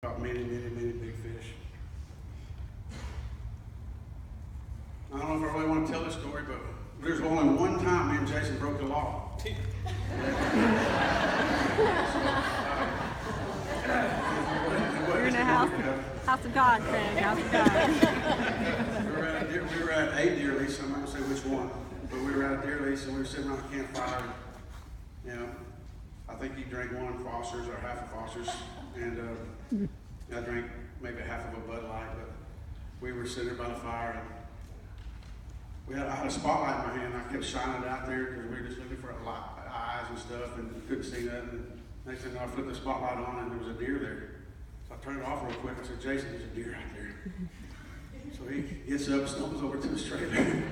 Caught many big fish. I don't know if I really want to tell this story, but there's only one time me and Jason broke the law. You're in a house of God, Craig. House of God. we were at a deer lease. I'm not going to say which one, but we were at a deer lease and we were sitting around a campfire. And, I think he drank one of Foster's or half of Foster's, and I drank maybe half of a Bud Light. But we were sitting by the fire, and I had a spotlight in my hand. I kept shining it out there because we were just looking for eyes and stuff, and couldn't see nothing. And next thing I flipped the spotlight on, and there was a deer there. So I turned it off real quick. I said, "Jason, there's a deer out there." So he gets up, stumbles over to the trailer,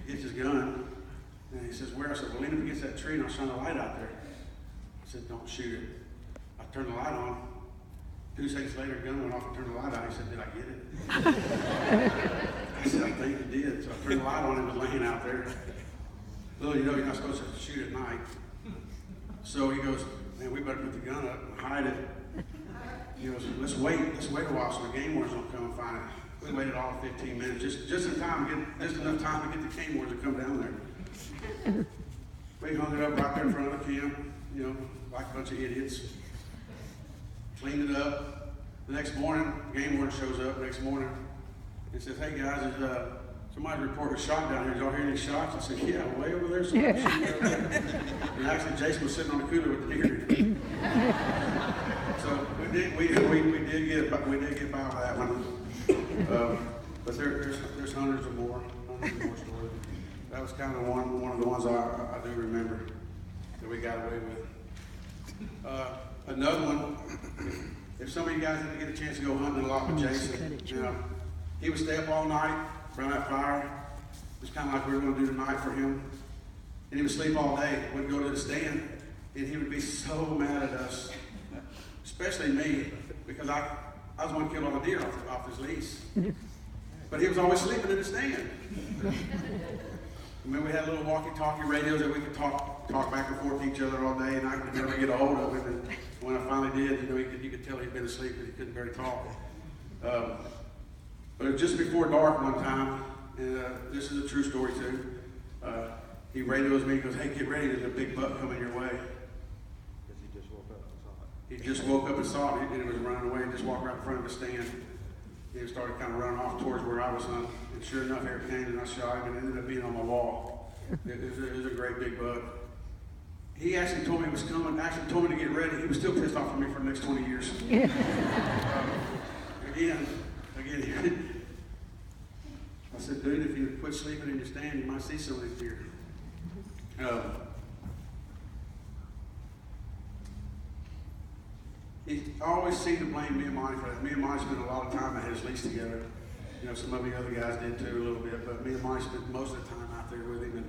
gets his gun, and he says, "Where?" I said, "Well, lean up against that tree, and I'll shine the light out there." I said, "Don't shoot it." I turned the light on. 2 seconds later, the gun went off and turned the light out. He said, "Did I get it?" I said, "I think you did." So I turned the light on and it was laying out there. Little you know, you're not supposed to shoot at night. So he goes, "Man, we better put the gun up and hide it." He goes, let's wait a while so the game wardens don't come and find it. We waited all of 15 minutes, just in time, just enough time to get the game wardens to come down there. We hung it up right there in front of the camp, like a bunch of idiots. Cleaned it up. The next morning, game warden shows up next morning and says, "Hey guys, somebody reported a shot down here. Did y'all hear any shots?" I said, "Yeah, way over there." Somebody shooting over there. And actually, Jason was sitting on the cooler with the deer. So we did get by with that one. But there's hundreds of more stories. That was kind of one of the ones I do remember that we got away with. Another one, if some of you guys didn't get a chance to go hunting a lot with Jason, he would stay up all night around that fire. It was kind of like we were going to do tonight for him. And he would sleep all day, wouldn't go to the stand, and he would be so mad at us, especially me, because I was the one who killed all the deer off his lease. But he was always sleeping in the stand. I mean, we had little walkie-talkie radios that we could talk back and forth to each other all day, and I could never get a hold of him. And when I finally did, you could tell he'd been asleep and he couldn't barely talk. But it was just before dark one time, and this is a true story too. He radios me and goes, "Hey, get ready, there's a big buck coming your way." Because he just woke up and saw it. He just woke up and saw it, and he was running away and just walked right in front of the stand. He started kind of running off towards where I was hunting, and sure enough, here it came, and I shot him, and it ended up being on my wall. It was a great big buck. He actually told me he was coming, actually told me to get ready. He was still pissed off at me for the next 20 years. Again, I said, "Dude, if you quit sleeping in your stand, you might see some of these deer." He always seemed to blame me and Monty for that. Me and Monty spent a lot of time at his lease together. Some of the other guys did too a little bit, but me and Monty spent most of the time out there with him, and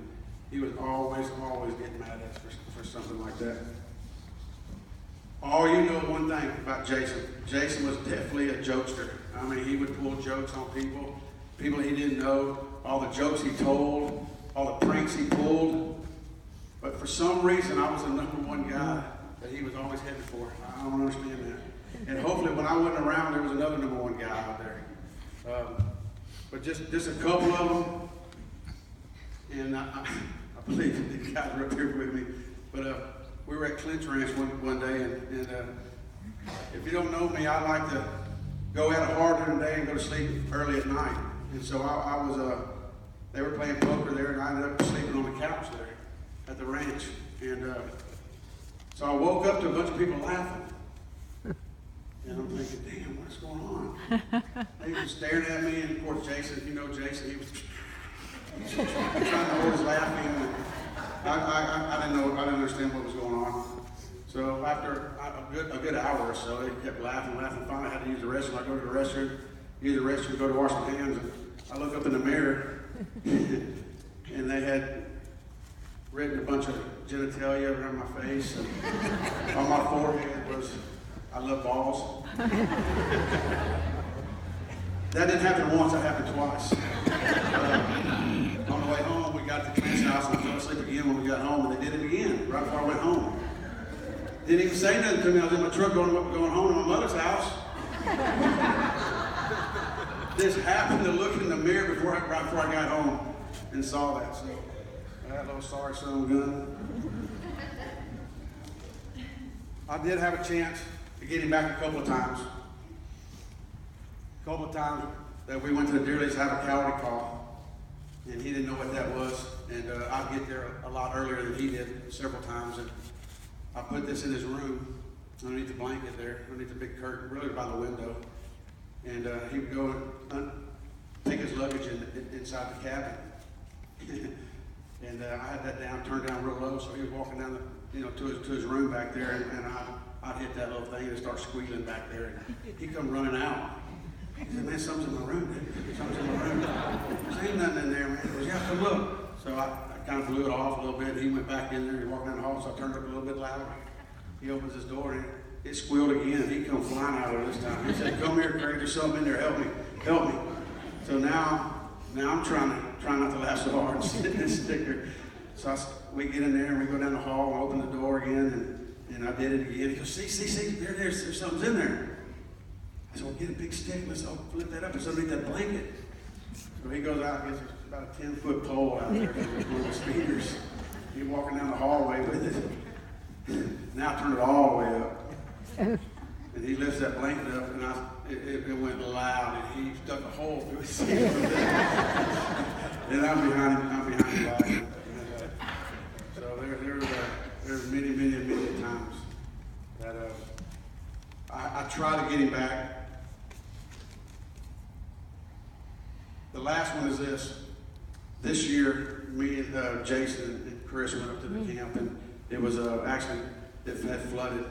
he was always getting mad at us for something like that. Oh, you know one thing about Jason. Jason was definitely a jokester. I mean, he would pull jokes on people he didn't know, all the jokes he told, all the pranks he pulled. But for some reason, I was the #1 guy that he was always headed for. I don't understand that. And hopefully when I wasn't around, there was another #1 guy out there. But just a couple of them. And I believe these guys are up here with me. But we were at Clint's Ranch one day, and if you don't know me, I like to go at it hard during the day and go to sleep early at night. And so I was, they were playing poker there, and I ended up sleeping on the couch there at the ranch. And so I woke up to a bunch of people laughing. And I'm thinking, damn, what's going on? They were staring at me, and of course Jason, he was trying to hold his laughing. I didn't understand what was going on. So after a good hour or so, they kept laughing. Finally, I had to use the restroom. I go to the restroom, go to wash my hands, and I look up in the mirror, and they had written a bunch of genitalia around my face, and on my forehead was, "I love balls." That didn't happen once, that happened twice. On the way home, we got to Clint's house, and I fell asleep again when we got home, and they did it again right before I went home. Didn't even say nothing to me. I was in my truck going home to my mother's house. just happened to look in the mirror right before I got home and saw that. So that little sorry son of a gun. I did have a chance to get him back a couple of times. A couple of times that we went to the deer lease to have a Calvi call, and he didn't know what that was. And I'd get there a lot earlier than he did several times. And I put this in his room, underneath the blanket there, underneath the big curtain, really by the window. And he would go and take his luggage inside the cabin. And I had that turned down real low, so he was walking down to his room back there, and I'd hit that little thing and it'd start squealing back there. And he'd come running out. He said, man, something's in my room, dude. Something's in my room. There ain't nothing in there, man. He goes, yeah, come look. So I kind of blew it off a little bit. He went back in there, he walked down the hall, so I turned it up a little bit louder. He opens his door and it squealed again. He come flying out of it this time. He said, come here, Craig, there's something in there, help me. So now I'm trying not to laugh so hard and sit in this sticker. So we get in there and we go down the hall and open the door again, and I did it again. He goes, see, there's something's in there. I said, well, get a big stick, let's flip that up, it's underneath that blanket. So he goes out and gets about a 10-foot pole out there with one of his fingers. He's walking down the hallway with it. Now I turn it all the way up. And he lifts that blanket up, and it went loud, and he stuck a hole through his skin. And I'm behind him laughing. So there's many times that I try to get him back. The last one is this. This year, me and Jason and Chris went up to the camp, and it was actually, it had flooded.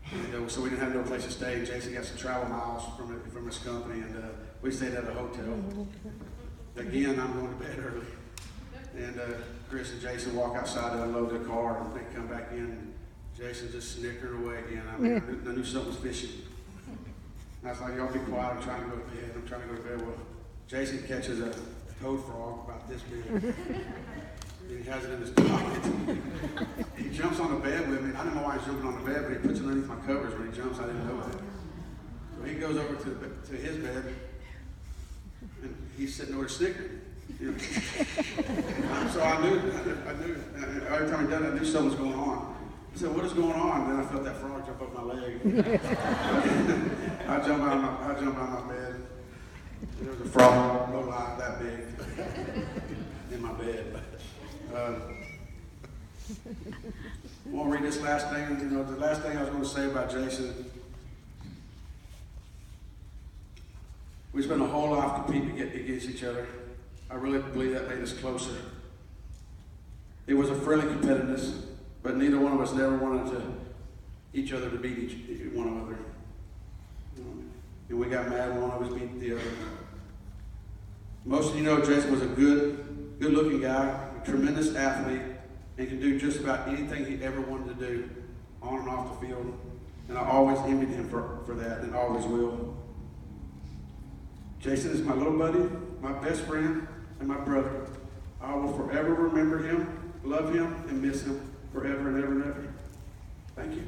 And, so we didn't have no place to stay. Jason got some travel miles from his company, and we stayed at a hotel. Again, I'm going to bed early. And Chris and Jason walk outside to unload their car, and they come back in, and Jason just snickered away again. I mean, I knew something was fishy. And I was like, y'all be quiet, I'm trying to go to bed. I'm trying to go to bed. Well, Jason catches a toad frog about this big. And he has it in his pocket. He jumps on the bed with me. I didn't know why he's jumping on the bed, but he puts it underneath my covers when he jumps. I didn't know that. So he goes over to his bed, and he's sitting over snickering. You know? So I knew, every time he done it, I knew something was going on. I said, what is going on? And then I felt that frog jump up my leg. I jump out of my bed. There was a frog, no lie, that big, in my bed. I want to read this last thing. The last thing I was going to say about Jason. We spent a whole life competing against each other. I really believe that made us closer. It was a friendly competitiveness, but neither one of us never wanted each other to beat one another. And we got mad when one of us beat the other. Most of you know Jason was a good-looking guy, a tremendous athlete, and could do just about anything he ever wanted to do, on and off the field. And I always envied him for that, and always will. Jason is my little buddy, my best friend, and my brother. I will forever remember him, love him, and miss him forever and ever and ever. Thank you.